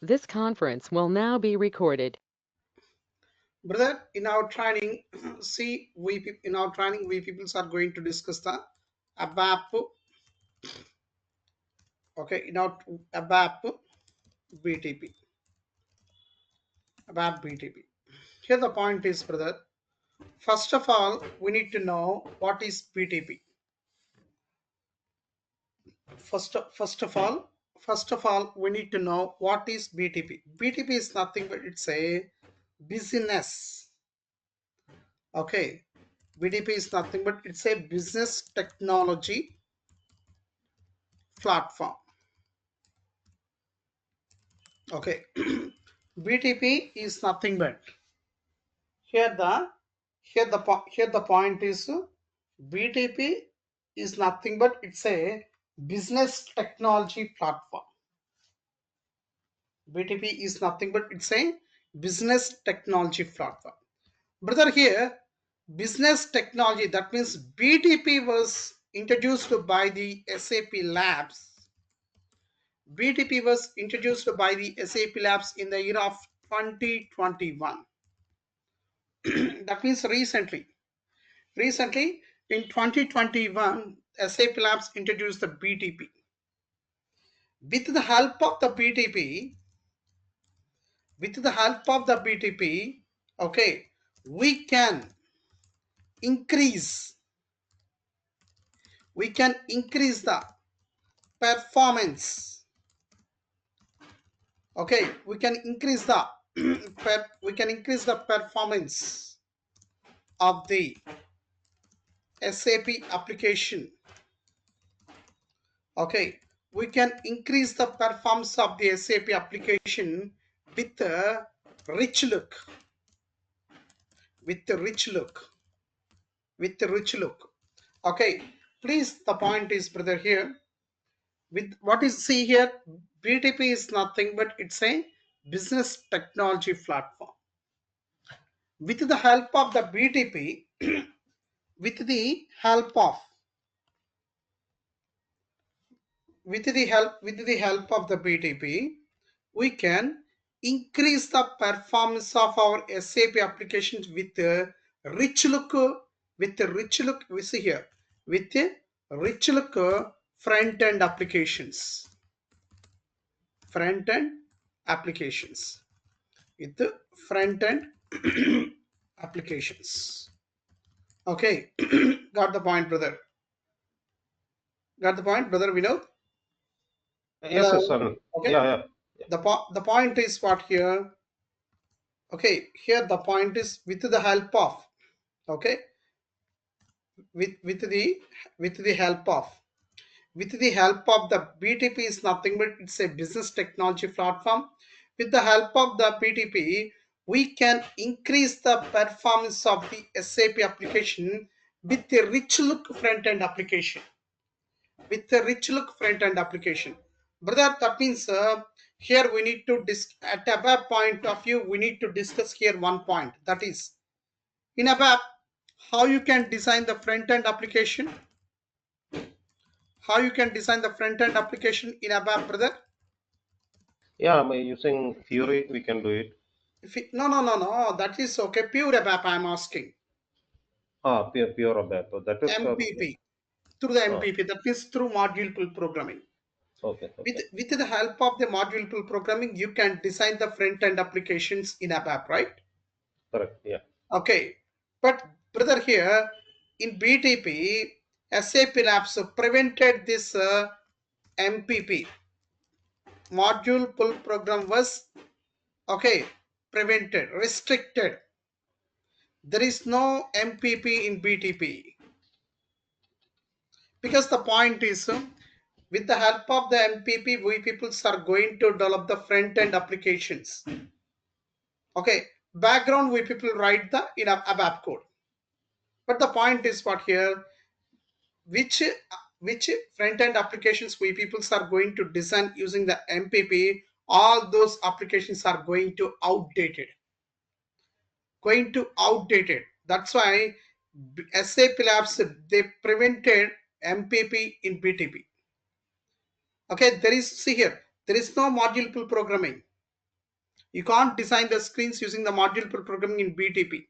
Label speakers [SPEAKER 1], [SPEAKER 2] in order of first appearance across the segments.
[SPEAKER 1] This conference will now be recorded.
[SPEAKER 2] Brother, in our training, in our training, we people are going to discuss the Abap. Okay, in our Abap BTP. Abap BTP. Here the point is, brother. First of all, we need to know what is BTP. First of all, we need to know what is BTP. BTP is nothing but it's a business. Okay, BTP is nothing but it's a business technology platform. Okay, BTP is nothing but here the point is BTP is nothing but it's a business technology platform. BTP is nothing but it's a business technology platform. Brother, here business technology, that means BTP was introduced by the SAP Labs. BTP was introduced by the SAP Labs in the year of 2021. That means recently in 2021 SAP Labs introduced the BTP. With the help of the BTP, okay, we can increase the performance. Okay, we can increase the performance of the SAP application. Okay, we can increase the performance of the SAP application with a rich look. Okay, please, the point is, brother, here with what is, see here, BTP is nothing but it's a business technology platform. With the help of the BTP, with the help of of the BTP, we can increase the performance of our SAP applications with a rich look. We see here with a rich look front end applications. With the front end applications. Okay, got the point, brother. Vinod.
[SPEAKER 3] Yes, yes,
[SPEAKER 2] Hello.
[SPEAKER 3] sir.
[SPEAKER 2] Okay.
[SPEAKER 3] Yeah, yeah.
[SPEAKER 2] The point is what here? Okay, here the point is with the help of, okay, with the help of the BTP is nothing but it's a business technology platform. With the help of the BTP, we can increase the performance of the SAP application with a rich look front end application. Brother, that means here we need to at Abap point of view, we need to discuss here one point, that is in Abap how you can design the front end application. In Abap, brother.
[SPEAKER 3] Yeah, by using Fury, we can do it.
[SPEAKER 2] No, that is okay, pure Abap I am asking.
[SPEAKER 3] Pure Abap. That is,
[SPEAKER 2] MPP, through the
[SPEAKER 3] uh,
[SPEAKER 2] MPP, that means through module pool programming.
[SPEAKER 3] okay, okay.
[SPEAKER 2] With the help of the module pool programming, you can design the front end applications in Abap, right?
[SPEAKER 3] Correct, yeah.
[SPEAKER 2] Okay, but brother, here in BTP, SAP Labs prevented this MPP, module pull program was, okay, prevented, restricted. There is no MPP in BTP because the point is with the help of the MPP, we people are going to develop the front end applications. Okay, background we people write the in ABAP code. But the point is what here, which front end applications we people are going to design using the MPP, all those applications are outdated. That's why SAP Labs, they prevented MPP in BTP. Okay, there is, see here, there is no module pool programming. You can't design the screens using the module programming in BTP.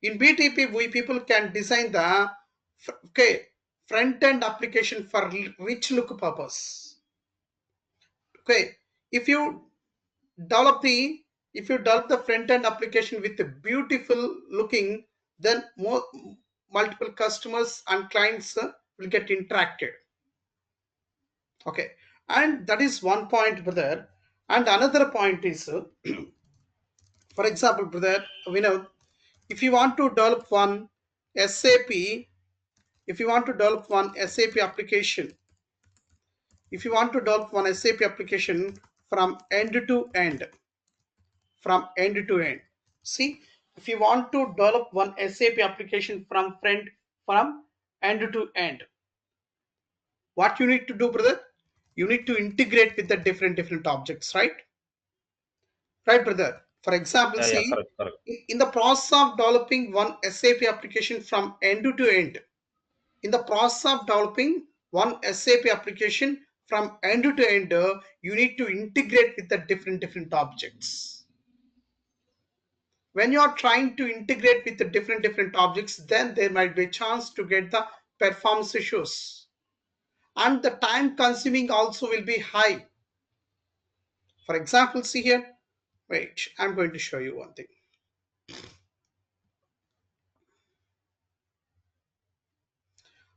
[SPEAKER 2] In BTP, we people can design the front-end application for rich look purpose. Okay, if you develop the front-end application with a beautiful looking, then multiple customers and clients will get interacted. Okay, and that is one point, brother. And another point is, for example, brother, if you want to develop one SAP, if you want to develop one SAP application, if you want to develop one SAP application from end to end, from end to end. See, if you want to develop one SAP application from end to end, what you need to do, brother? You need to integrate with the different objects, right? Right, brother. For example,
[SPEAKER 3] Yeah, yeah,
[SPEAKER 2] see,
[SPEAKER 3] correct, correct.
[SPEAKER 2] in the process of developing one SAP application from end to end, in the process of developing one SAP application from end to end, you need to integrate with the different objects. When you are trying to integrate with the different objects, then there might be a chance to get the performance issues, and the time consuming also will be high. For example, see here, wait, I'm going to show you one thing.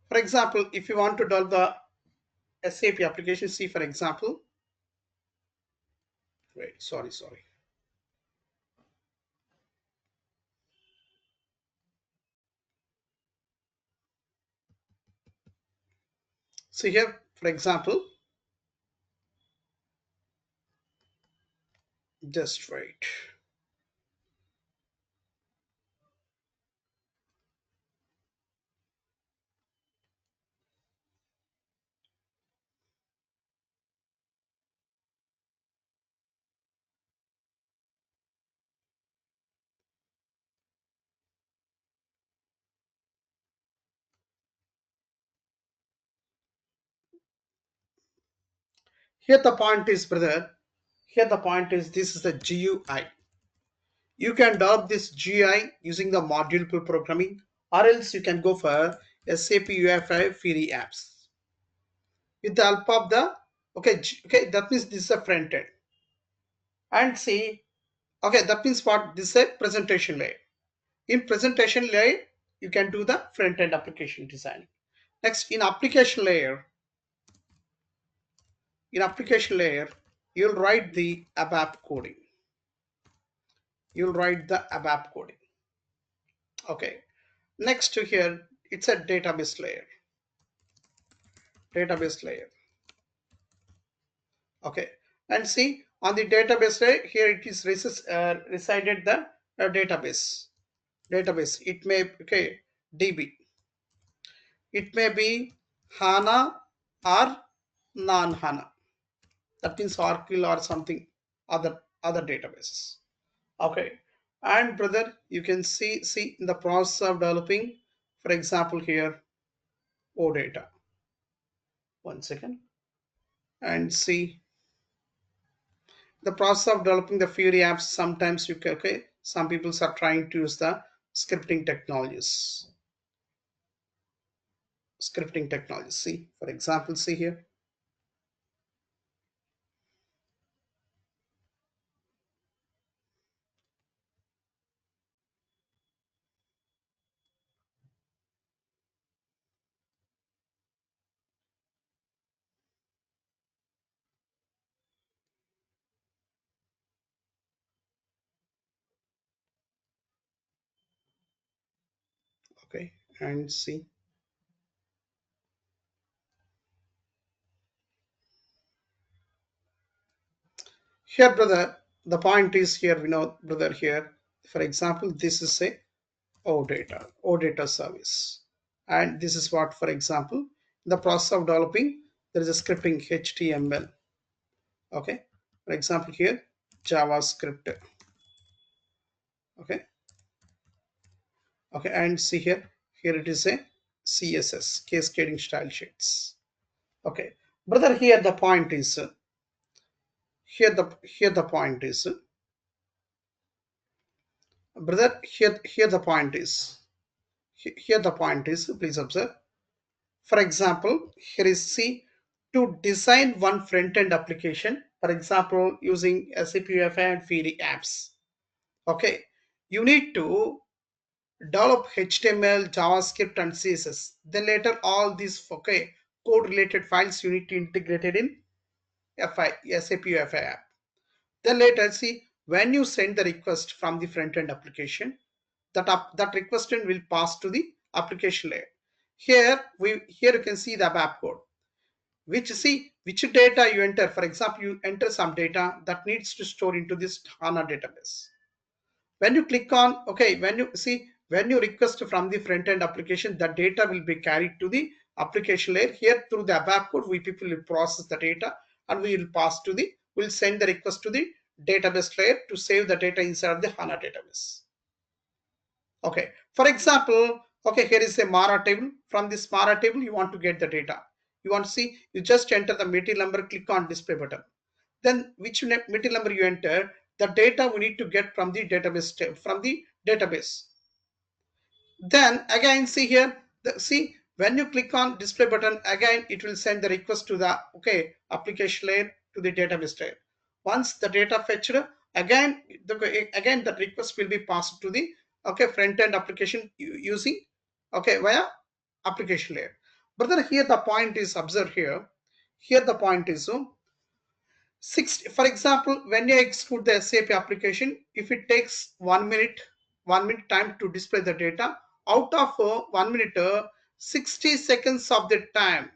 [SPEAKER 2] For example, if you want to develop the SAP application, see for example, wait, sorry. See here, for example, just wait. Here the point is, brother, here the point is, this is the GUI. You can develop this GUI using the module programming, or else you can go for SAP UI5 Fury apps. With the help of the, okay, that means this is a front end. And see, okay, that means what? This is a presentation layer. In presentation layer, you can do the front end application design. Next, in application layer, you'll write the Abap coding. You'll write the Abap coding. Okay. Next to here, it's a database layer. Database layer. Okay. And see, on the database layer, here it is resided the database. Database. It may, okay, DB. It may be HANA or non-HANA. That means Oracle or something other databases. Okay. And brother, you can see in the process of developing, for example, here OData. One second. And see the process of developing the Fury apps. Sometimes you can, okay, some people are trying to use the scripting technologies. Scripting technologies. See, for example, see here. Okay, and see. Here, brother, the point is here, brother, here, for example, this is a OData service. And this is what, for example, in the process of developing, there is a scripting HTML. Okay, for example, here, JavaScript. Okay, okay, and see here it is a CSS, cascading style sheets. Okay, brother, here the point is, Here the point is, brother. Here the point is. Here the point is. Please observe. For example, here is C, to design one front-end application. For example, using SAP UFI and Fiori apps. Okay, you need to develop HTML, JavaScript, and CSS. Then later all these code related files you need to integrate it in SAP UFI app. Then later see when you send the request from the front end application, that request will pass to the application layer. Here you can see the Abap code, which data you enter. For example, you enter some data that needs to store into this HANA database. When you click on when you request from the front end application, the data will be carried to the application layer. Here through the Abap code, we people will process the data and we will pass to the will send the request to the database layer to save the data inside of the HANA database. Okay, for example, here is a Mara table. From this Mara table, you want to get the data. You want to see, you just enter the material number, click on display button. Then which material number you enter, the data we need to get from the database. Then again see here, see when you click on display button, again it will send the request to the application layer to the database layer. Once the data fetched, again the request will be passed to the front end application using via application layer. But then here the point is, observe here. Here the point is, for example, when you execute the SAP application, if it takes 1 minute, 1 minute time to display the data, out of 1 minute, 60 seconds of the time,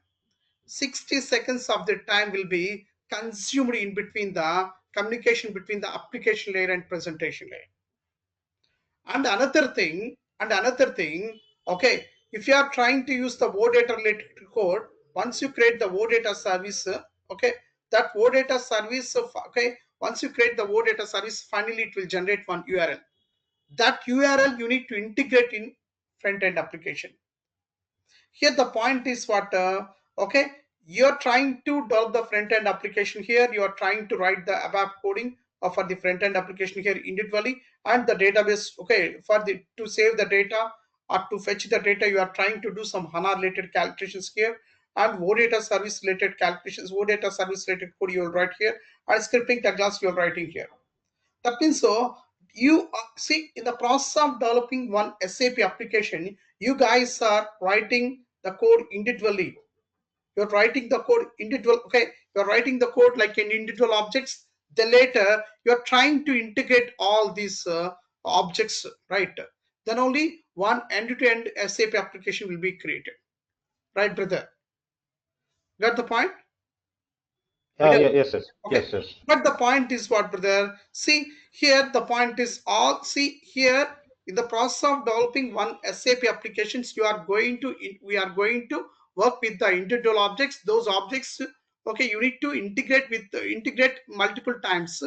[SPEAKER 2] 60 seconds of the time will be consumed in between the communication between the application layer and presentation layer. And another thing, if you are trying to use the OData related code, once you create the OData service, that OData service, once you create the OData service, finally it will generate one URL. That URL you need to integrate in front end application. Here the point is what, you're trying to develop the front end application. Here you are trying to write the Abap coding for the front end application here individually, and the database, to save the data or to fetch the data, you are trying to do some HANA related calculations here, and OData service related calculations, OData service related code you will write here, and scripting tags you are writing here. That means, so you see, in the process of developing one SAP application, you guys are writing the code individually. You're writing the code individual. You're writing the code like in individual objects. Then later you're trying to integrate all these objects, right? Then only one end-to-end SAP application will be created, right, brother? Got the point?
[SPEAKER 3] Yes, yes,
[SPEAKER 2] Okay,
[SPEAKER 3] yes, yes.
[SPEAKER 2] but the point is what, brother? See here, the point is all. See here, in the process of developing one SAP applications, we are going to work with the individual objects. Those objects, you need to integrate multiple times.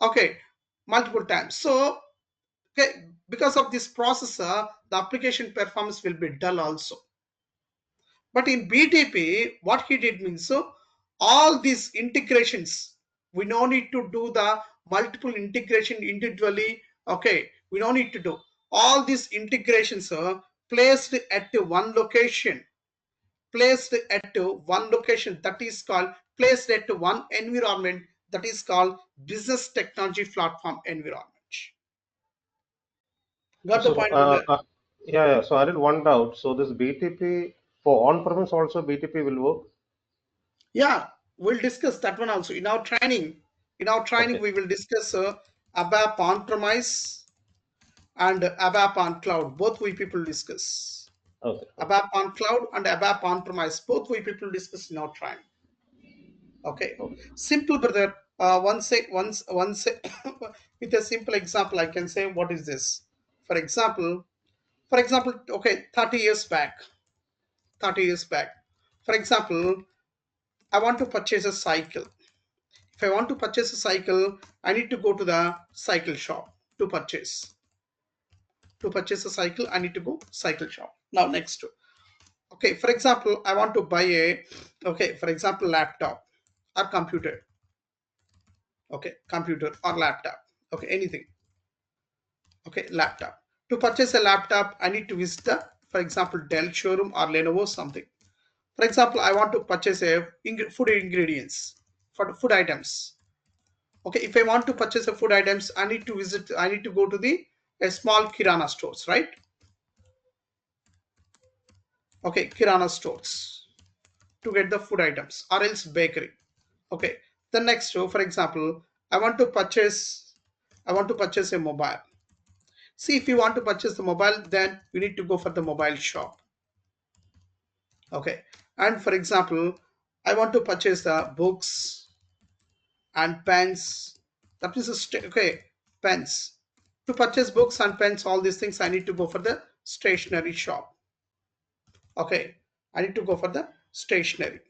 [SPEAKER 2] Okay, multiple times. So, because of this process, the application performance will be dull also. But in BTP, what he did means, so all these integrations, we no need to do the multiple integration individually. We no need to do all these integrations placed at one location, that is called placed at one environment, that is called business technology platform environment. Got the
[SPEAKER 3] So,
[SPEAKER 2] point with that?
[SPEAKER 3] yeah, yeah. So I did one doubt. So this BTP for on-premise also BTP will work?
[SPEAKER 2] Yeah, we'll discuss that one also in our training. In our training,
[SPEAKER 3] Okay,
[SPEAKER 2] we will discuss ABAP on-premise and ABAP on cloud. Both we people discuss.
[SPEAKER 3] okay, okay.
[SPEAKER 2] ABAP on cloud and ABAP on-premise. Both we people discuss in our training. Okay,
[SPEAKER 3] Okay.
[SPEAKER 2] simple, brother. Once with a simple example, I can say what is this. For example, 30 years back. 30 years back. For example, I want to purchase a cycle. If I want to purchase a cycle, I need to go to the cycle shop to purchase. To purchase a cycle, I need to go cycle shop. Now next, for example, I want to buy a, for example, laptop or computer. Okay, computer or laptop. Okay, anything. Okay, laptop. To purchase a laptop, I need to visit the, for example, Dell showroom or Lenovo something. For example, I want to purchase a food ingredients for food items. Okay, if I want to purchase a food items, I need to visit. I need to go to the a small kirana stores, right? Okay, kirana stores to get the food items or else bakery. Okay, the next row, for example, I want to purchase. I want to purchase a mobile. See, if you want to purchase the mobile, then you need to go for the mobile shop. Okay, and for example, I want to purchase the books and pens. That is okay, pens. To purchase books and pens, all these things, I need to go for the stationery shop. Okay, I need to go for the stationery.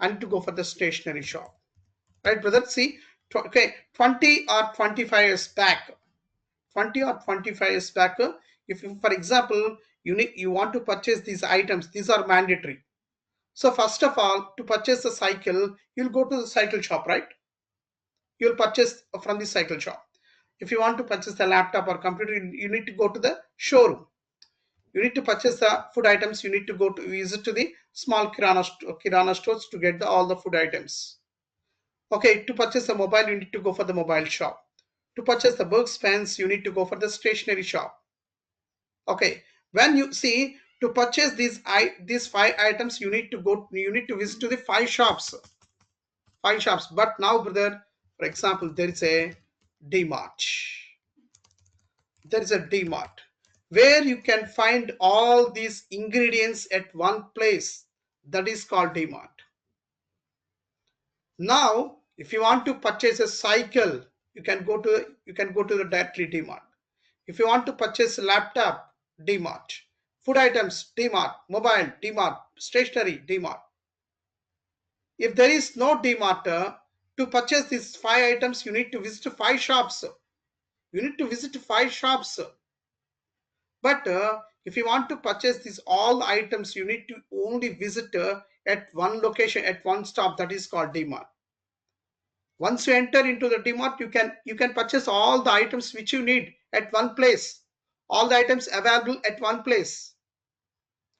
[SPEAKER 2] I need to go for the stationery shop. Right, brother? See, okay, 20 or 25 years back, 20 or 25 years back, if you, for example, you want to purchase these items, these are mandatory. So first of all, to purchase a cycle, you'll go to the cycle shop, right? You'll purchase from the cycle shop. If you want to purchase the laptop or computer, you need to go to the showroom. You need to purchase the food items. You need to go to visit to the small kirana stores to get all the food items. Okay, to purchase the mobile, you need to go for the mobile shop. To purchase the books, pens, you need to go for the stationery shop. Okay, when you see to purchase these five items, you need to visit to the five shops. But now, brother, for example, there is a DMart. There is a DMart where you can find all these ingredients at one place. That is called DMart. Now, if you want to purchase a cycle, you can go to the directly DMart. If you want to purchase a laptop, DMart. Food items, DMart. Mobile, DMart. Stationery, DMart. If there is no DMart, to purchase these five items, you need to visit five shops. You need to visit five shops. But if you want to purchase these all items, you need to only visit at one location, at one stop. That is called DMart. Once you enter into the DMart, you can purchase all the items which you need at one place. All the items available at one place.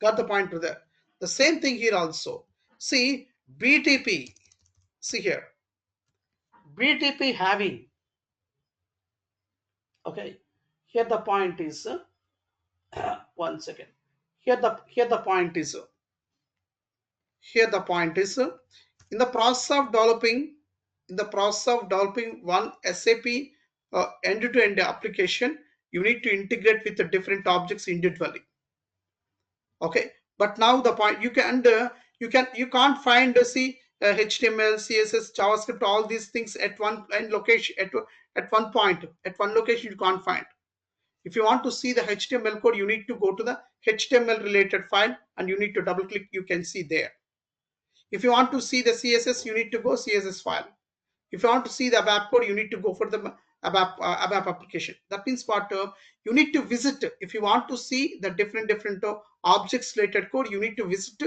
[SPEAKER 2] Got the point, brother? The same thing here also. See, BTP. See here. BTP having. Okay. Here the point is. One second. Here the point is. Here the point is. In the process of developing. In the process of developing one SAP end-to-end application, you need to integrate with the different objects individually. Okay, but now the point you can't find see HTML, CSS, JavaScript, all these things at one and location at one point at one location you can't find. If you want to see the HTML code, you need to go to the HTML related file and you need to double click. You can see there. If you want to see the CSS, you need to go CSS file. If you want to see the Abap code, you need to go for the Abap application. That means what you need to visit. If you want to see the different objects related code, you need to visit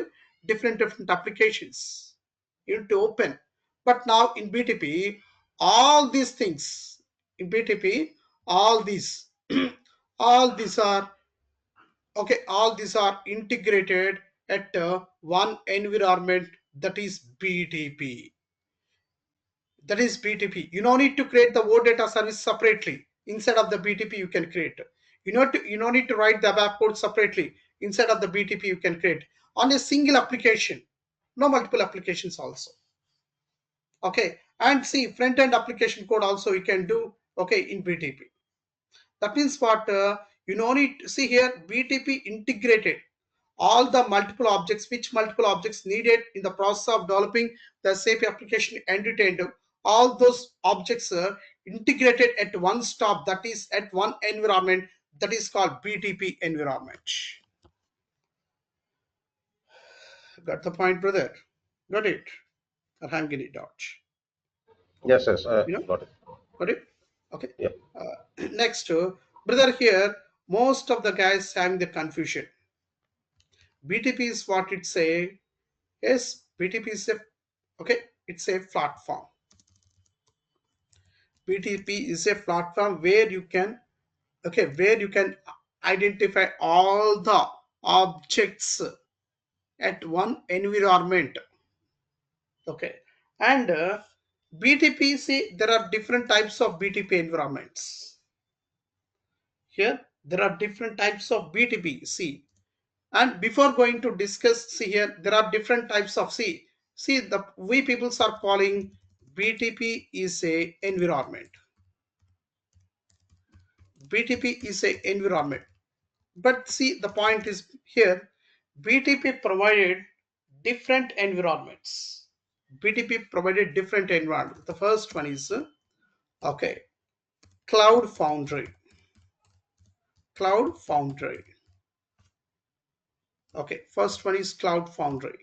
[SPEAKER 2] different applications. You need to open. But now in BTP, all these things in BTP, all these, all these are okay. All these are integrated at one environment, that is BTP. That is BTP. You don't need to create the word data service separately. Inside of the BTP, you can create. You don't need to write the Abap code separately. Inside of the BTP, you can create on a single application. No multiple applications also. Okay, and see front end application code also you can do. Okay, in BTP. That means what you don't need to see here. BTP integrated all the multiple objects, which multiple objects needed in the process of developing the SAP application end to end. All those objects are integrated at one stop, that is at one environment, that is called BTP environment. Got the point, brother? Got it? Or I'm getting it out.
[SPEAKER 3] Yes, yes,
[SPEAKER 2] You know,
[SPEAKER 3] got it.
[SPEAKER 2] got it? Okay.
[SPEAKER 3] Yep.
[SPEAKER 2] Next, brother, here most of the guys having the confusion. BTP is what it say. Yes, BTP is a okay. It's a platform. BTP is a platform where you can, where you can identify all the objects at one environment. Okay, and BTP, see, there are different types of BTP environments. Here, there are different types of BTP. See, and before going to discuss, see here, there are different types of, see, the we peoples are calling BTP is a environment. BTP is a environment. But see, the point is here, BTP provided different environments. BTP provided different environments. The first one is, okay, Cloud Foundry. Cloud Foundry. Okay, first one is Cloud Foundry.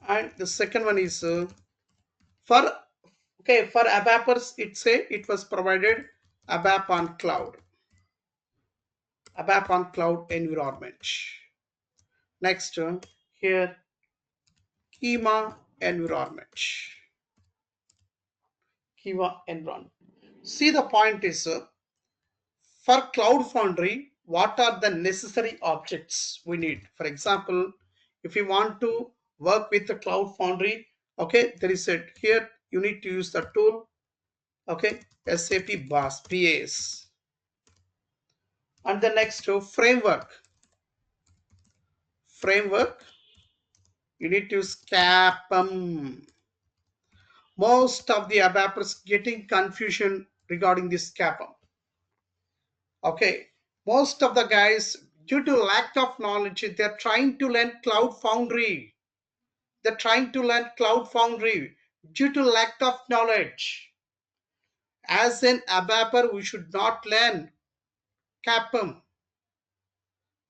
[SPEAKER 2] And the second one is, for, okay, for Abapers, it was provided Abap on Cloud. Abap on Cloud environment. Next, here, Kima environment. Kiva environment. See, the point is, for Cloud Foundry, what are the necessary objects we need? For example, if you want to work with the Cloud Foundry, okay, there is a here you need to use the tool, okay, SAP BAS. And the next framework. You need to use CAPM. Most of the Abapers getting confusion regarding this CAPM. Okay, most of the guys, due to lack of knowledge, they're trying to learn Cloud Foundry. They're trying to learn Cloud Foundry due to lack of knowledge. As an Abapper, we should not learn CAPM.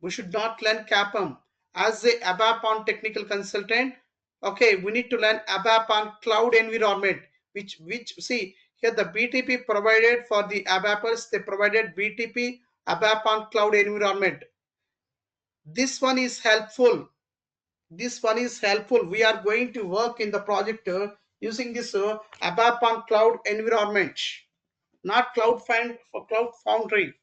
[SPEAKER 2] We should not learn CAPM. As a Abap on technical consultant, okay, we need to learn Abap on cloud environment, which see here the BTP provided for the Abapers, they provided BTP Abap on cloud environment. This one is helpful. This one is helpful. We are going to work in the project using this Abap on cloud environment, not Cloud Foundry.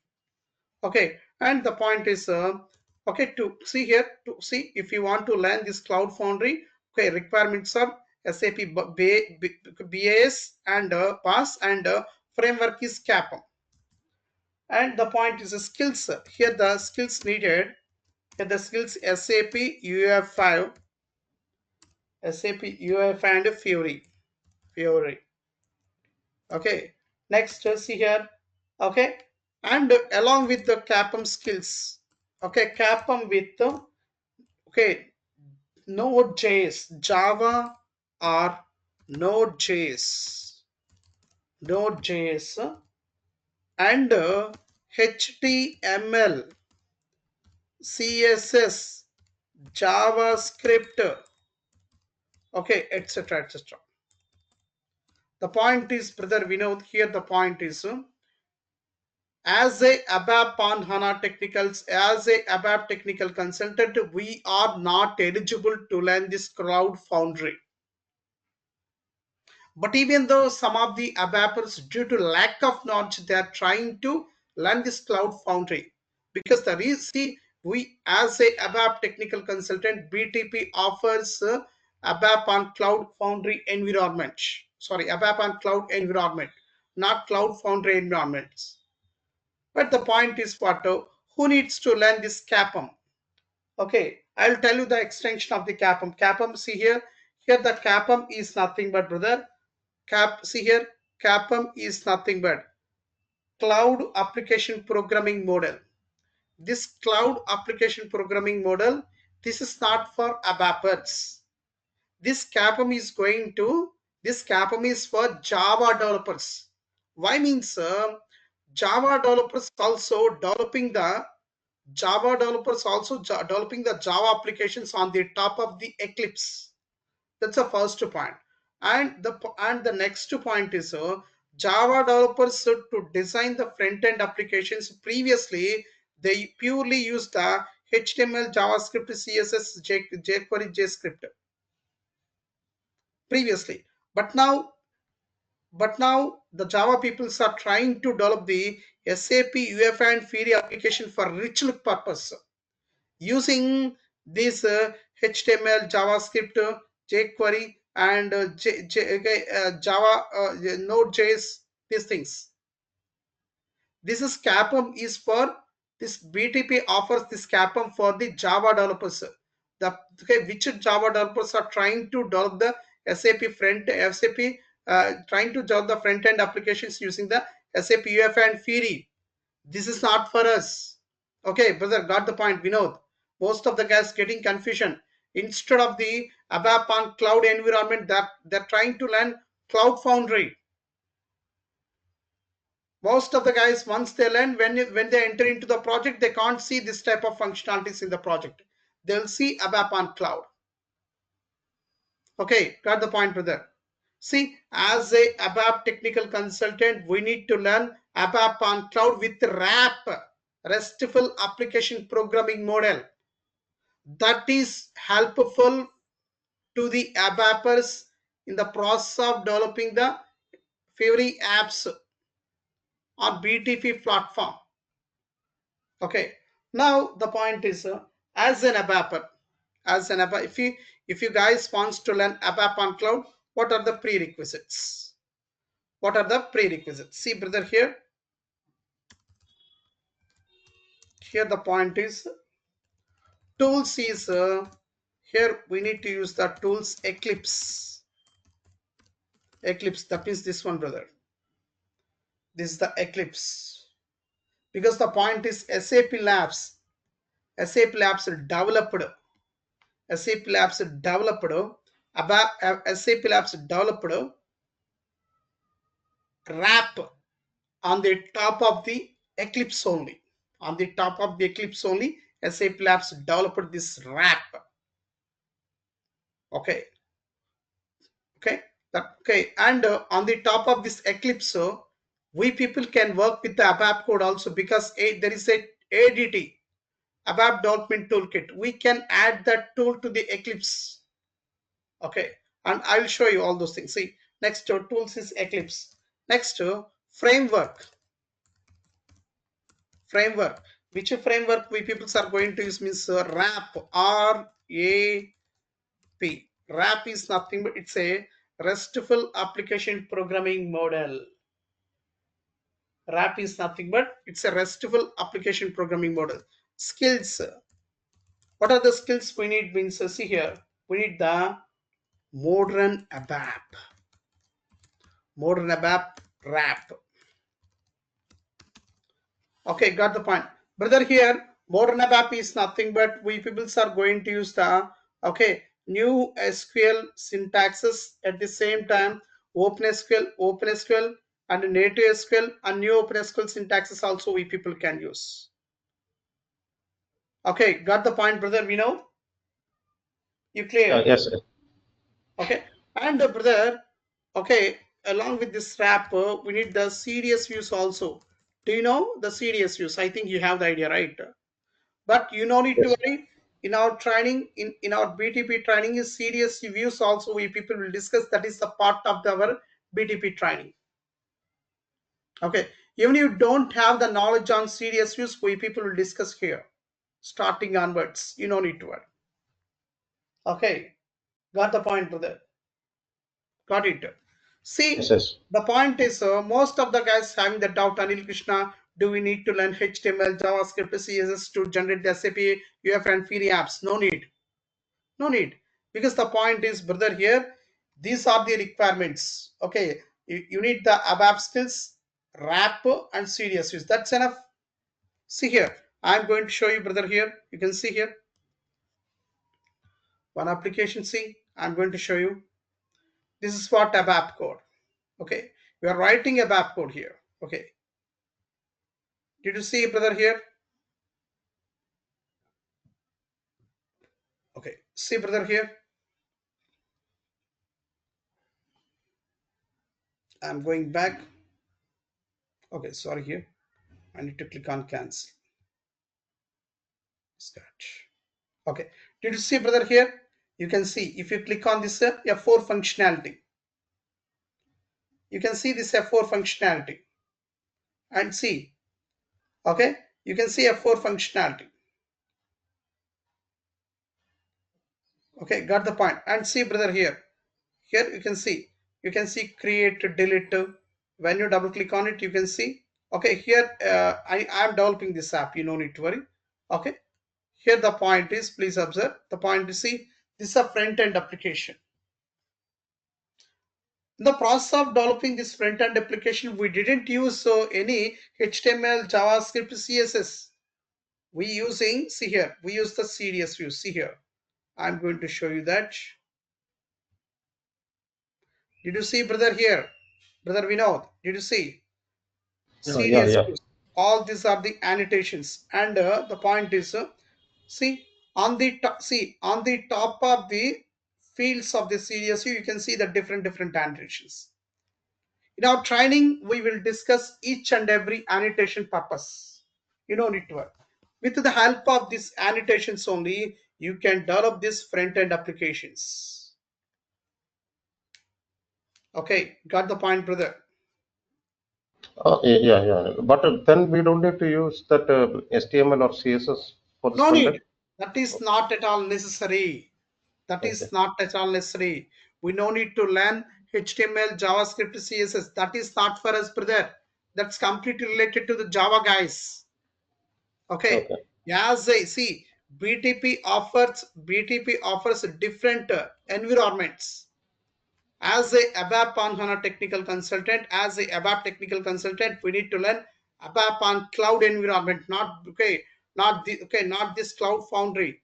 [SPEAKER 2] Okay, and the point is, okay, to see here, to see if you want to learn this Cloud Foundry, okay, requirements are SAP BAS and PAS, and framework is CAPM. And the point is skills. Here the skills needed. Here the skills SAP UF5, SAP UF and Fury. Okay. Next, see here. Okay. And along with the CAPM skills. Okay, CAPM with okay, Node.js, Java or Node.js, and HTML, CSS, JavaScript, okay, etc. etc. The point is, brother Vinod, here the point is, as a Abap on HANA technicals, as a Abap technical consultant, we are not eligible to learn this Cloud Foundry. But even though some of the Abapers, due to lack of knowledge, they are trying to learn this Cloud Foundry. Because the reason, we as a Abap technical consultant, BTP offers Abap on Cloud Foundry environment. Sorry, Abap on Cloud environment, not Cloud Foundry environments. But the point is what? Who needs to learn this CAPM? Okay, I'll tell you the extension of the CAPM. CAPM, see here. Here the CAPM is nothing but, brother. See here, CAPM is nothing but Cloud Application Programming Model. This Cloud Application Programming Model, this is not for Abapers. This CAPM is for Java developers. Why means Java developers also developing the Java applications on the top of the Eclipse. That's the first point. And the next point is Java developers to design the front-end applications. Previously, they purely used the HTML, JavaScript, CSS, jQuery, JScript previously. But now the Java peoples are trying to develop the SAP UEFI and Fiori application for rich look purpose using this HTML, JavaScript, jQuery, and Java Node.js. These things. This is CAPM is for this BTP offers this CAPM for the Java developers. Which Java developers are trying to develop the SAP trying to develop the front end applications using the SAP UEFI and Fiori. This is not for us. Okay, brother, got the point, Vinod. Most of the guys getting confusion. Instead of the Abap on cloud environment, that they're trying to learn Cloud Foundry. Most of the guys, once they learn, when they enter into the project, they can't see this type of functionalities in the project. They'll see Abap on cloud. Okay, got the point, brother. See, as a Abap technical consultant, we need to learn Abap on cloud with RAP, RESTful Application Programming Model. That is helpful to the Abappers in the process of developing the Fiori apps on BTP platform. Okay, now the point is as an Abapper, if you guys wants to learn Abap on cloud, what are the prerequisites? What are the prerequisites? See, brother, here the point is tools is here we need to use the tools Eclipse. That means this one, brother. This is the Eclipse, because the point is SAP Labs developed SAP Labs developed SAP Labs developed RAP on the top of the Eclipse only. On the top of the Eclipse only, SAP Labs developed this RAP. Okay. And on the top of this Eclipse, we people can work with the Abap code also, because there is a ADT, Abap Development Toolkit. We can add that tool to the Eclipse. Okay, and I'll show you all those things. See, next tools is Eclipse. Next framework. Which framework we people are going to use means RAP, R-A-P. RAP is nothing but it's a RESTful Application Programming Model. RAP is nothing but it's a RESTful Application Programming Model. Skills. What are the skills we need? Means see here, we need the modern Abap RAP. Okay, got the point, brother. Here modern Abap is nothing but we people are going to use the new SQL syntaxes, at the same time OpenSQL and native SQL and new OpenSQL syntaxes also we people can use. Okay, got the point, brother. We know you clear?
[SPEAKER 3] Yes, sir.
[SPEAKER 2] Okay, and brother, okay, along with this RAP, we need the CDS views also. Do you know the CDS views? I think you have the idea, right? But you no need to
[SPEAKER 3] Yes.
[SPEAKER 2] worry. In our training, in our BTP training, is CDS views also we people will discuss. That is the part of our BTP training. Okay, even you don't have the knowledge on CDS views, we people will discuss here, starting onwards. You no need to worry. Okay, got the point, brother. Got it. See,
[SPEAKER 3] Yes.
[SPEAKER 2] the point is most of the guys having the doubt, Anil Krishna, do we need to learn HTML, JavaScript, CSS to generate the SAP UEFI and Fiori apps? No need. No need. Because the point is, brother, here, these are the requirements. Okay, you need the Abap skills, RAP, and CDS views. That's enough. See here, I'm going to show you, brother, here. You can see here. One application, see, I'm going to show you. This is what Abap code. Okay, we are writing Abap code here. Okay, did you see, brother, here? Okay, see, brother, here. I'm going back. Okay, sorry, here I need to click on cancel. Scratch. Okay, did you see, brother, here? You can see if you click on this F4 functionality, You can see this F4 functionality and see. Okay, you can see F4 functionality. Okay, got the point. And see, brother, here. Here you can see create, delete. When you double click on it, you can see. Okay, here I am developing this app. You no need to worry. Okay, here the point is, please observe the point is, see, this is a front end application. In the process of developing this front end application, we didn't use any HTML, JavaScript, CSS. We using, see here, we use the CDS view. See here, I'm going to show you that. Did you see, brother, here? Brother Vinod, did you see?
[SPEAKER 3] Yeah, yeah,
[SPEAKER 2] CDS
[SPEAKER 3] yeah.
[SPEAKER 2] views. All these are the annotations. And the point is, see, on the top of the fields of the CDS view, you can see the different annotations. In our training, we will discuss each and every annotation purpose. You don't need to worry. With the help of these annotations only, you can develop these front-end applications. Okay, got the point, brother?
[SPEAKER 3] Yeah, yeah. But then we don't need to use that HTML or CSS for this
[SPEAKER 2] No
[SPEAKER 3] front
[SPEAKER 2] need.
[SPEAKER 3] end.
[SPEAKER 2] That is not at all necessary. That
[SPEAKER 3] Okay.
[SPEAKER 2] is not at all necessary. We no need to learn HTML, JavaScript, CSS. That is not for us, brother. That's completely related to the Java guys. Okay.
[SPEAKER 3] Okay.
[SPEAKER 2] As I see, BTP offers different environments. As a Abap on HANA technical consultant, as a Abap technical consultant, we need to learn Abap on cloud environment, not this cloud foundry.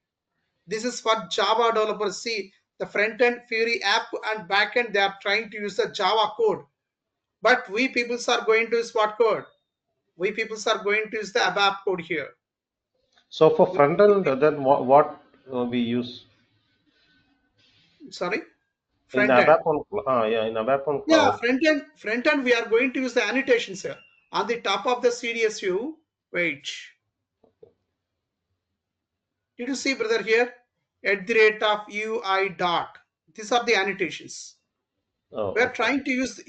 [SPEAKER 2] This is for Java developers. See, the front end Fury app and back end, they are trying to use the Java code. But we people are going to use what code? We people are going to use the Abap code here.
[SPEAKER 3] So for front end, then what we use
[SPEAKER 2] Sorry,
[SPEAKER 3] in
[SPEAKER 2] front end.
[SPEAKER 3] ABAP on yeah, in ABAP on
[SPEAKER 2] Yeah,
[SPEAKER 3] cloud.
[SPEAKER 2] front end, we are going to use the annotations here. On the top of the CDSU, wait. Did you see, brother, here? At the rate of UI dot. These are the annotations. We
[SPEAKER 3] Oh,
[SPEAKER 2] are
[SPEAKER 3] okay.
[SPEAKER 2] trying to use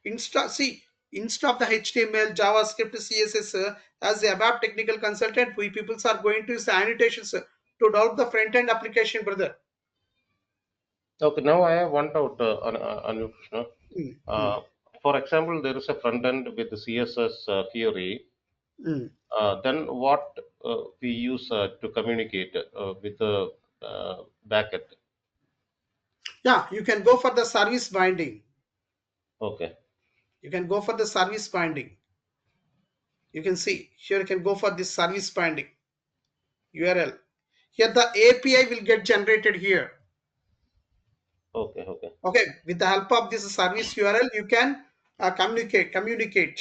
[SPEAKER 2] instead of the HTML, JavaScript, CSS as the Abap technical consultant, we people are going to use the annotations to develop the front end application, brother.
[SPEAKER 3] Okay. Now I have one doubt, Krishna.
[SPEAKER 2] Mm, mm,
[SPEAKER 3] Uh, for example, there is a front end with the CSS theory.
[SPEAKER 2] mm.
[SPEAKER 3] Then what we use to communicate with the backend?
[SPEAKER 2] Yeah, you can go for the service binding.
[SPEAKER 3] Okay.
[SPEAKER 2] You can go for the service binding. You can see here you can go for this service binding URL. Here the API will get generated here.
[SPEAKER 3] Okay. Okay.
[SPEAKER 2] Okay, with the help of this service URL, you can communicate.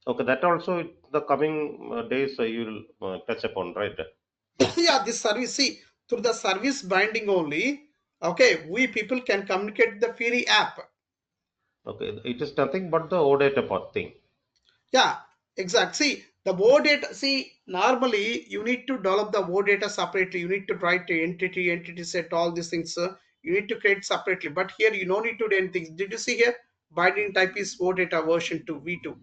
[SPEAKER 3] Okay. That also the coming days you will touch upon, right?
[SPEAKER 2] Yeah, this service, see, through the service binding only, okay, we people can communicate the Fury app.
[SPEAKER 3] Okay. It is nothing but the OData part thing.
[SPEAKER 2] Yeah, exact. See, the war data, see, normally you need to develop the war data separately. You need to write the entity set, all these things. You need to create separately. But here you don't need to do anything. Did you see here? Binding type is war data version 2, V2.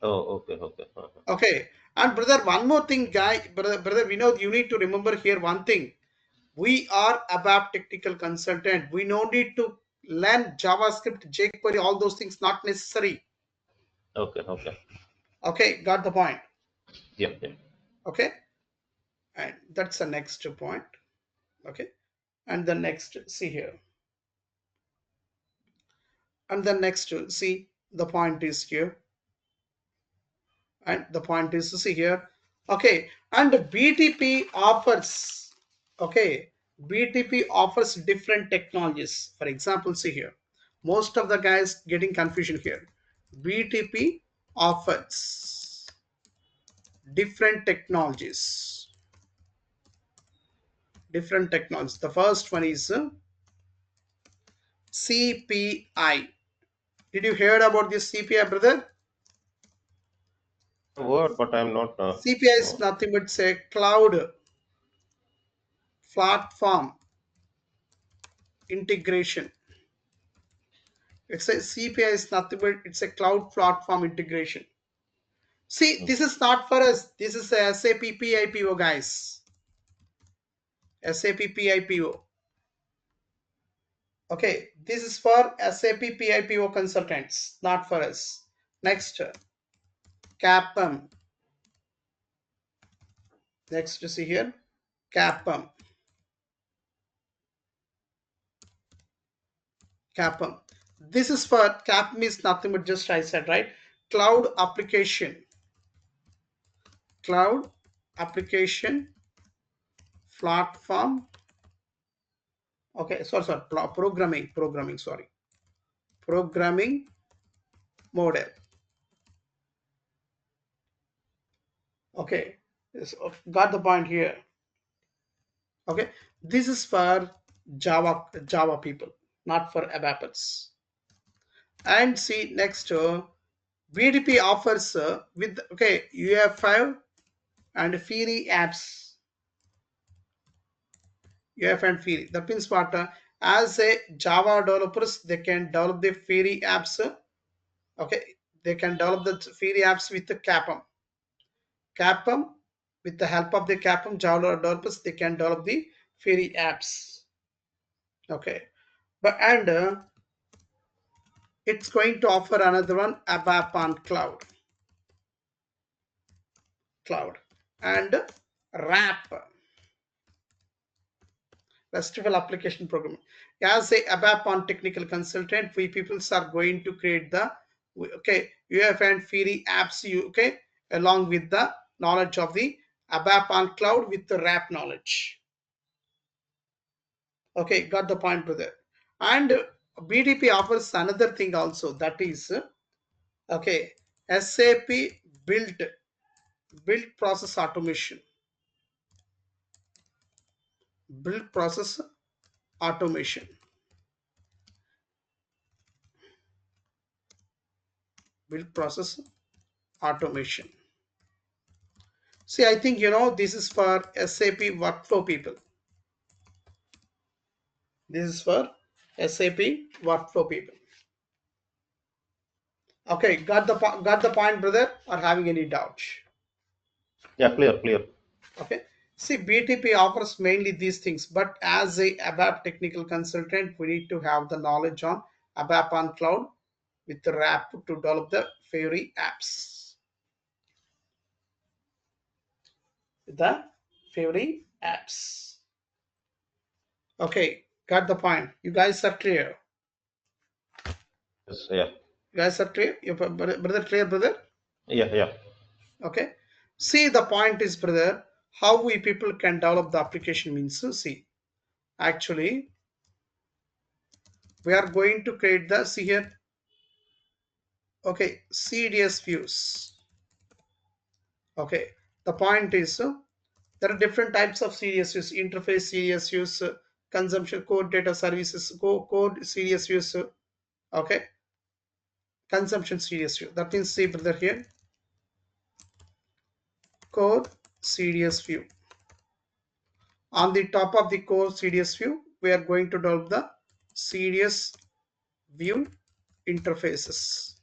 [SPEAKER 3] Oh, okay. Okay. Uh-huh.
[SPEAKER 2] Okay. And brother, one more thing, brother Vinod, you need to remember here one thing. We are ABAP technical consultant. We no need to learn JavaScript, jQuery, all those things not necessary.
[SPEAKER 3] Okay. Okay.
[SPEAKER 2] Okay, got the point.
[SPEAKER 3] Yeah. Yeah.
[SPEAKER 2] Okay, and that's the next point. Okay, and the next, see here, and the next, see, the point is here, and the point is, see here. Okay, and BTP offers, okay, BTP offers different technologies. For example, see here, most of the guys getting confusion here. BTP offers different technologies. Different technologies. The first one is CPI. Did you hear about this CPI, brother?
[SPEAKER 3] Word, but I'm not.
[SPEAKER 2] CPI is
[SPEAKER 3] No.
[SPEAKER 2] nothing but say cloud platform integration. It's a CPI is nothing but it's a cloud platform integration. See, this
[SPEAKER 3] Okay.
[SPEAKER 2] is not for us. This is a SAP PIPO, guys. SAP PIPO. Okay, this is for SAP PIPO consultants, not for us. Next, CAPM. Next, you see here, CAPM. CAPM. This is for CAPM is nothing but just I said, right? Cloud application. Cloud application platform. Okay, sorry, programming, sorry. Programming model. Okay, got the point here. Okay, this is for Java people, not for Abapers. And see next, BDP offers with okay UF5 and Fiori apps. UF and Fiori. That means what? As a Java developers, they can develop the Fiori apps. Okay, they can develop the Fiori apps with the CAPM. CAPM, with the help of the CAPM, Java developers they can develop the Fiori apps. Okay, but and it's going to offer another one, Abap on cloud, and RAP, RESTful application program. As a Abap on technical consultant, we people are going to create the okay UF and Fiori apps. Okay, along with the knowledge of the Abap on cloud with the RAP knowledge. Okay, got the point, brother. And BDP offers another thing also, that is okay SAP built build process automation. Build process automation. Build process automation. See, I think this is for SAP workflow people. This is for SAP workflow people. Okay, got the point, brother, or having any doubt?
[SPEAKER 3] Yeah, clear, clear.
[SPEAKER 2] Okay. See, BTP offers mainly these things, but as a ABAP technical consultant, we need to have the knowledge on ABAP on cloud with the RAP to develop the Fiori apps. The Fiori apps. Okay, got the point. You guys are clear.
[SPEAKER 3] Yes, yeah,
[SPEAKER 2] You guys are clear. Your brother clear, brother.
[SPEAKER 3] yeah, yeah.
[SPEAKER 2] Okay. See, the point is, brother, how we people can develop the application means. See, actually, we are going to create the see here. Okay, CDS views. Okay, the point is there are different types of CDS views: interface CDS views, consumption code data services, code CDS views. Okay, consumption CDS view. That means see, brother, here code CDS view. On the top of the core CDS view, we are going to develop the CDS view interfaces.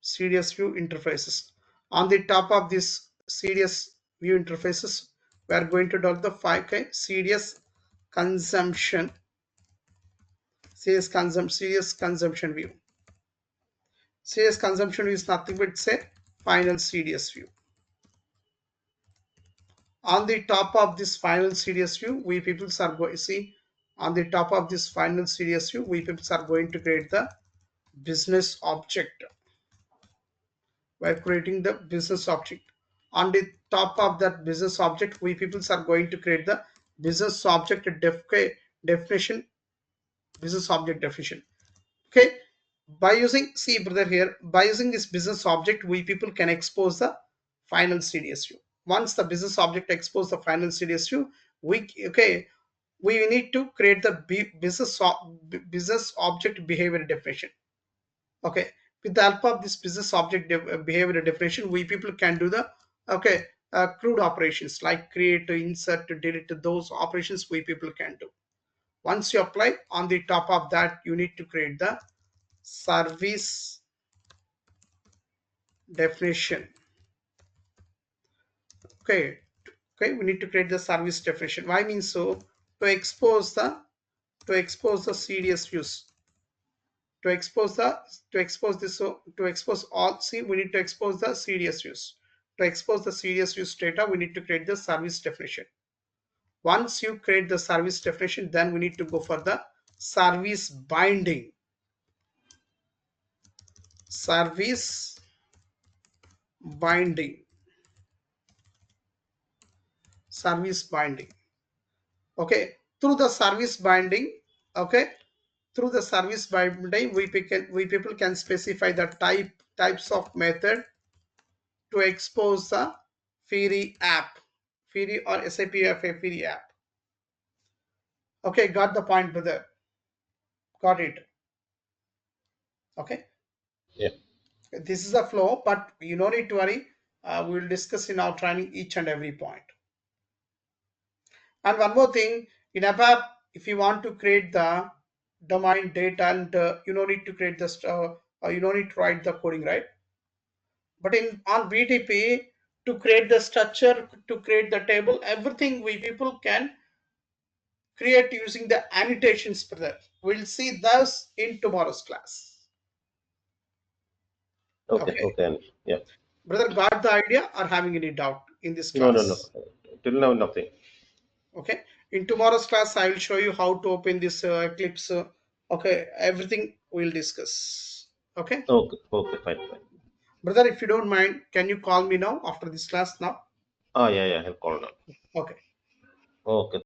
[SPEAKER 2] CDS view interfaces. On the top of this CDS view interfaces, we are going to develop the 5K CDS consumption, CDS consumption view. CDS consumption view is nothing but say final CDS view. On the top of this final CDS view, we people are going to see on the top of this final CDS view, we people are going to create the business object. By creating the business object. On the top of that business object, we people are going to create the business object definition, business object definition. Okay, by using, see, brother, here by using this business object, we people can expose the final CDS view. Once the business object expose the final CDS view, we need to create the business object behavior definition. Okay, with the help of this business object behavior definition, we people can do the okay crude operations like create, insert, delete. Those operations we people can do. Once you apply, on the top of that you need to create the service definition. Okay, we need to create the service definition. Why means so? To expose the CDS views, to expose the to expose this, so to expose all, see, we need to expose the CDS views. To expose the CDS views data, we need to create the service definition. Once you create the service definition, then we need to go for the service binding. Service binding. Service binding. Okay, through the service binding, okay, through the service binding, we people can specify the types of method to expose the Fiori app, Fiori or SAP Fiori app. Okay, got the point, brother? Got it? Okay,
[SPEAKER 3] Yeah.
[SPEAKER 2] this is a flow, but you don't need to worry. We will discuss in our training each and every point. And one more thing, in Abap, if you want to create the domain data, and you don't need to create this, you don't need to write the coding, right? But in on BTP, to create the structure, to create the table, everything we people can create using the annotations, brother. We'll see those in tomorrow's class.
[SPEAKER 3] Okay.
[SPEAKER 2] Okay,
[SPEAKER 3] Okay. Yeah.
[SPEAKER 2] brother, got the idea or having any doubt in this
[SPEAKER 3] No, no, no.
[SPEAKER 2] class?
[SPEAKER 3] Till now, nothing.
[SPEAKER 2] Okay, in tomorrow's class I will show you how to open this Eclipse. Okay, everything we'll discuss. Okay,
[SPEAKER 3] Okay. Okay. Fine. Fine.
[SPEAKER 2] brother, if you don't mind, can you call me now after this class now?
[SPEAKER 3] Ah, yeah, yeah. I'll call now.
[SPEAKER 2] Okay.
[SPEAKER 3] Okay.